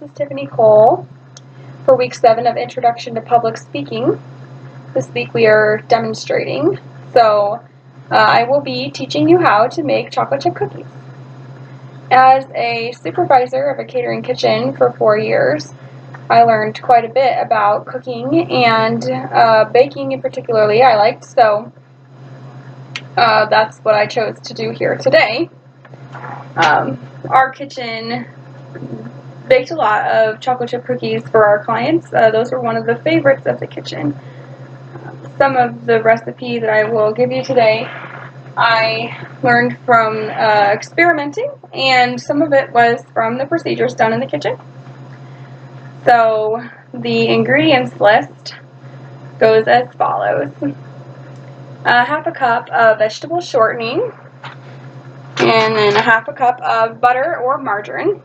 this is Tiffany Cole for week 7 of Introduction to Public Speaking. This week we are demonstrating, so I will be teaching you how to make chocolate chip cookies. As a supervisor of a catering kitchen for 4 years, I learned quite a bit about cooking and baking in particularly I liked, so that's what I chose to do here today. Our kitchen baked a lot of chocolate chip cookies for our clients. Those were one of the favorites of the kitchen. Some of the recipe that I will give you today I learned from experimenting, and some of it was from the procedures done in the kitchen. So the ingredients list goes as follows. Half a cup of vegetable shortening, and then a half a cup of butter or margarine.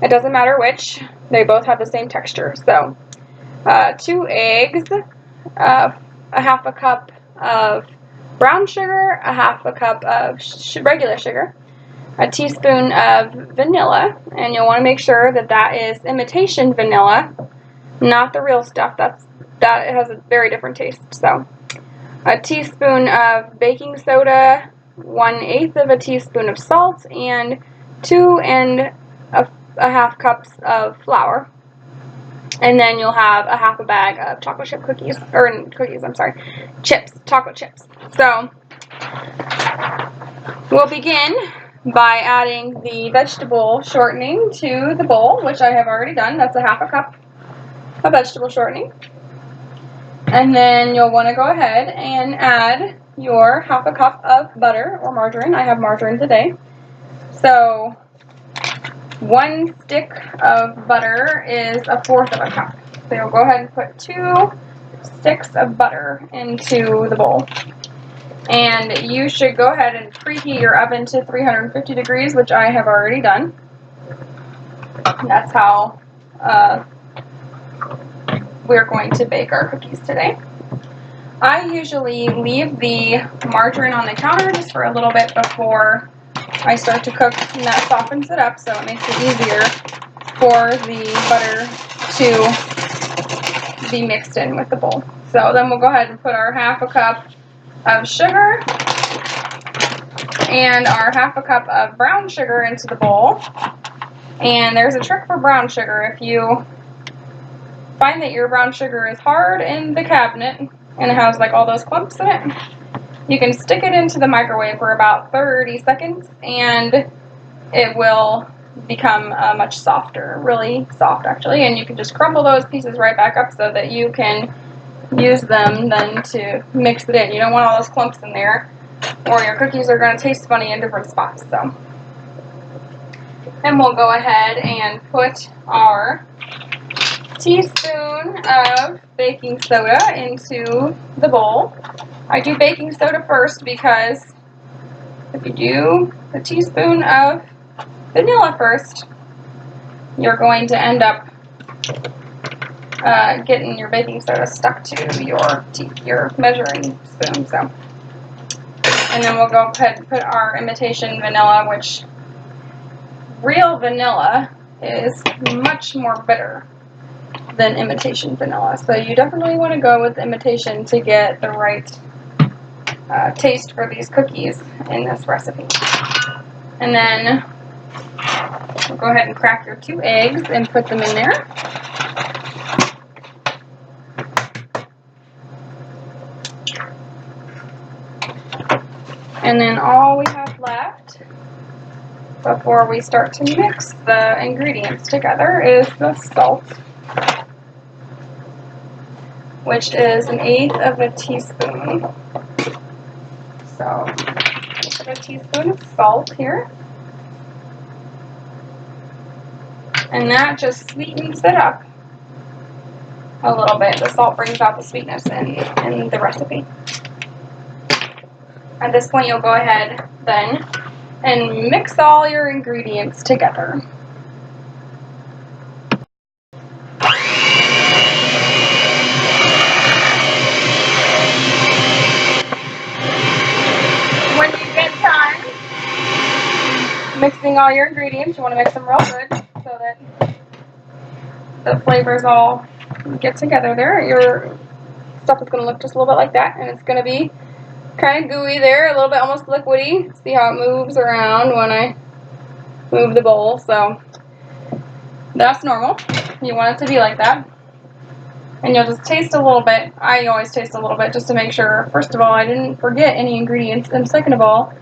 It doesn't matter which, they both have the same texture. So 2 eggs, a half a cup of brown sugar, a half a cup of regular sugar, a teaspoon of vanilla, and you'll want to make sure that that is imitation vanilla, not the real stuff. That has a very different taste. So a teaspoon of baking soda, 1/8 of a teaspoon of salt, and 2 1/2 cups of flour. And then you'll have a half a bag of chocolate chip cookies, chips, chocolate chips. So we'll begin by adding the vegetable shortening to the bowl, which I have already done. That's a half a cup of vegetable shortening. And then you'll want to go ahead and add your half a cup of butter or margarine. I have margarine today. So 1 stick of butter is 1/4 of a cup. So you'll go ahead and put 2 sticks of butter into the bowl. And you should go ahead and preheat your oven to 350 degrees, which I have already done. And that's how we're going to bake our cookies today. I usually leave the margarine on the counter just for a little bit before I start to cook, and that softens it up, so it makes it easier for the butter to be mixed in with the bowl. So then we'll go ahead and put our half a cup of sugar and our half a cup of brown sugar into the bowl. And there's a trick for brown sugar. If you find that your brown sugar is hard in the cabinet and it has like all those clumps in it, you can stick it into the microwave for about 30 seconds and it will become much softer, really soft actually, and you can just crumble those pieces right back up so that you can use them then to mix it in. You don't want all those clumps in there or your cookies are going to taste funny in different spots. So, and we'll go ahead and put our teaspoon of baking soda into the bowl. I do baking soda first because if you do a teaspoon of vanilla first, you're going to end up getting your baking soda stuck to your measuring spoon. So, and then we'll go ahead and put our imitation vanilla, which real vanilla is much more bitter than imitation vanilla. So you definitely want to go with imitation to get the right taste for these cookies in this recipe. And then we'll go ahead and crack your 2 eggs and put them in there. And then all we have left before we start to mix the ingredients together is the salt, which is 1/8 of a teaspoon. So, put a teaspoon of salt here. And that just sweetens it up a little bit. The salt brings out the sweetness in the recipe. At this point, you'll go ahead then and mix all your ingredients together. When you get done mixing all your ingredients, you want to mix them real good so that the flavors all get together there. Your stuff is going to look just a little bit like that, and it's going to be kind of gooey there, a little bit almost liquidy. See how it moves around when I move the bowl, so that's normal. You want it to be like that. And you'll just taste a little bit. I always taste a little bit just to make sure, first of all, I didn't forget any ingredients, and second of all,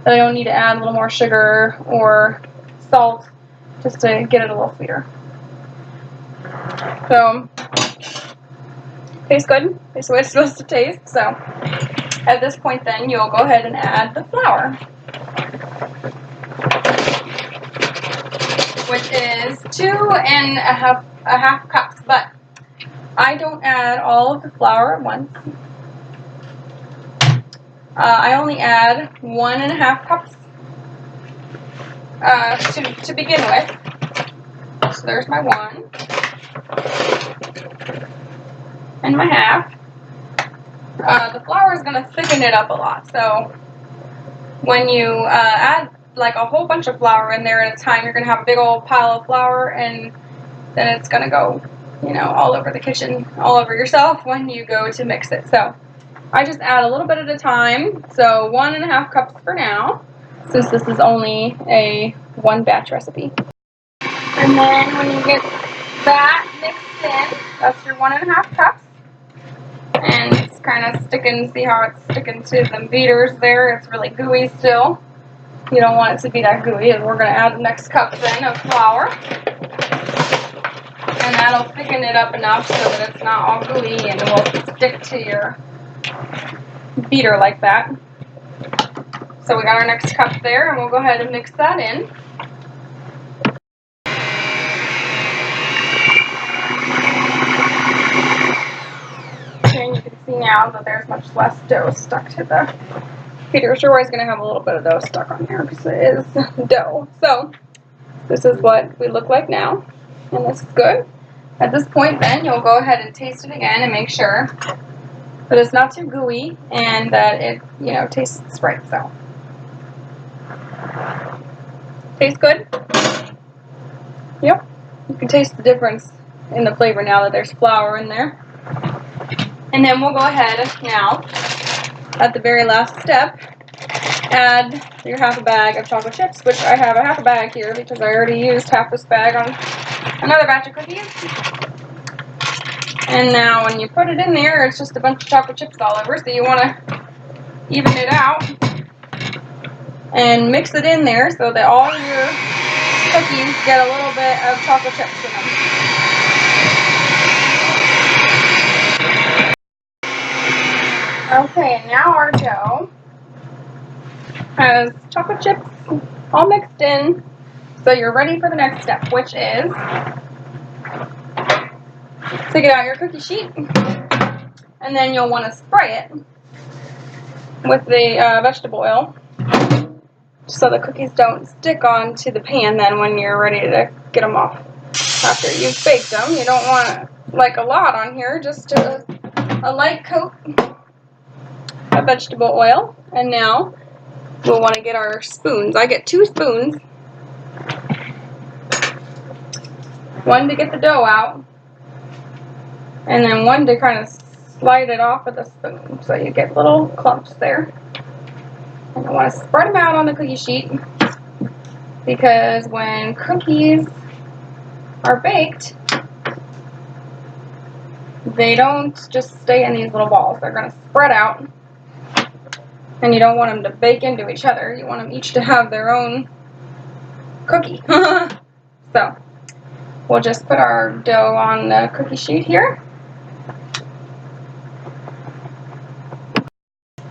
that I don't need to add a little more sugar or salt just to get it a little sweeter. So, tastes good. Tastes the way it's supposed to taste. So, at this point then, you'll go ahead and add the flour, which is 2.5 cups, but I don't add all of the flour at once. I only add 1.5 cups to begin with. So there's my 1 and my half. The flour is going to thicken it up a lot, so when you add like a whole bunch of flour in there at a time, you're going to have a big old pile of flour, and then it's going to go, you know, all over the kitchen, all over yourself when you go to mix it. So I just add a little bit at a time, so 1.5 cups for now, since this is only a 1 batch recipe. And then when you get that mixed in, that's your 1.5 cups. And it's kind of sticking, see how it's sticking to the beaters there? It's really gooey still. You don't want it to be that gooey, and we're going to add the next cup then of flour. And that'll thicken it up enough so that it's not all gooey and it will stick to your beater like that. So we got our next cup there, and we'll go ahead and mix that in. And you can see now that there's much less dough stuck to the beater. You're always going to have a little bit of dough stuck on here because it is dough. So this is what we look like now, and this is good. At this point then, you'll go ahead and taste it again and make sure that it's not too gooey and that it, you know, tastes right. So, tastes good? Yep. You can taste the difference in the flavor now that there's flour in there. And then we'll go ahead now, at the very last step, add your half a bag of chocolate chips, which I have a half a bag here because I already used half this bag on another batch of cookies. And now when you put it in there, it's just a bunch of chocolate chips all over, so you want to even it out and mix it in there so that all your cookies get a little bit of chocolate chips in them. Okay, and now our dough has chocolate chips all mixed in, so you're ready for the next step, which is to get out your cookie sheet, and then you'll want to spray it with the vegetable oil so the cookies don't stick onto the pan then when you're ready to get them off after you've baked them. You don't want like a lot on here, just a light coat of vegetable oil. And now we'll want to get our spoons. I get 2 spoons, one to get the dough out and then one to kind of slide it off with a spoon so you get little clumps there. And I want to spread them out on the cookie sheet because when cookies are baked, they don't just stay in these little balls. They're going to spread out, and you don't want them to bake into each other. You want them each to have their own cookie. So we'll just put our dough on the cookie sheet here.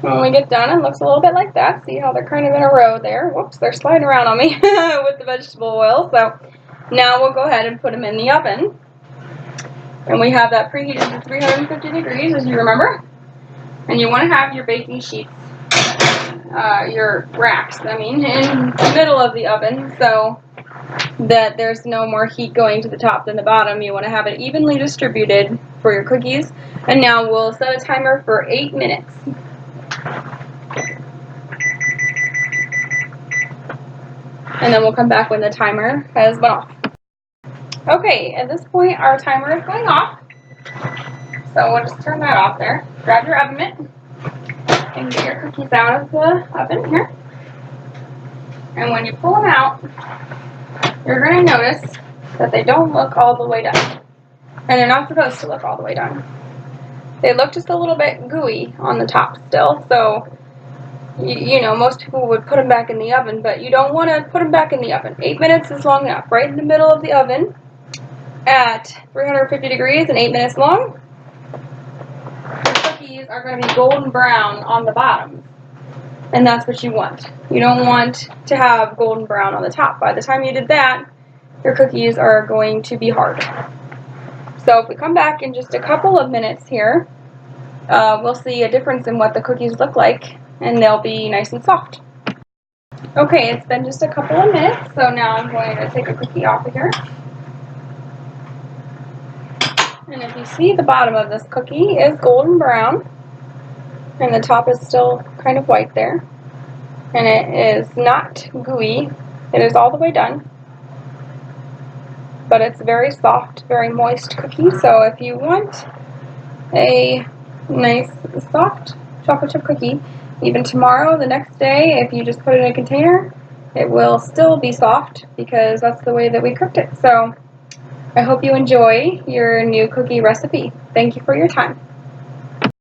When we get done, it looks a little bit like that. See how they're kind of in a row there. Whoops, they're sliding around on me with the vegetable oil. So now we'll go ahead and put them in the oven. And we have that preheated to 350 degrees, as you remember. And you want to have your baking sheets, your racks, in the middle of the oven so that there's no more heat going to the top than the bottom. You want to have it evenly distributed for your cookies. And now we'll set a timer for 8 minutes. And then we'll come back when the timer has went off. Okay, at this point our timer is going off. So we'll just turn that off there. Grab your oven mitt and get your cookies out of the oven here. And when you pull them out, you're going to notice that they don't look all the way done. And they're not supposed to look all the way done. They look just a little bit gooey on the top still, so you know, most people would put them back in the oven, but you don't want to put them back in the oven. 8 minutes is long enough. Right in the middle of the oven at 350 degrees and 8 minutes long. The cookies are going to be golden brown on the bottom, and that's what you want. You don't want to have golden brown on the top. By the time you did that, your cookies are going to be hard. So if we come back in just a couple of minutes here, we'll see a difference in what the cookies look like, and they'll be nice and soft. Okay, it's been just a couple of minutes, so now I'm going to take a cookie off of here. And if you see, the bottom of this cookie is golden brown, and the top is still kind of white there. And it is not gooey. It is all the way done. But it's very soft, very moist cookie, so if you want a nice, soft chocolate chip cookie, even tomorrow, the next day, if you just put it in a container, it will still be soft because that's the way that we cooked it. So I hope you enjoy your new cookie recipe. Thank you for your time.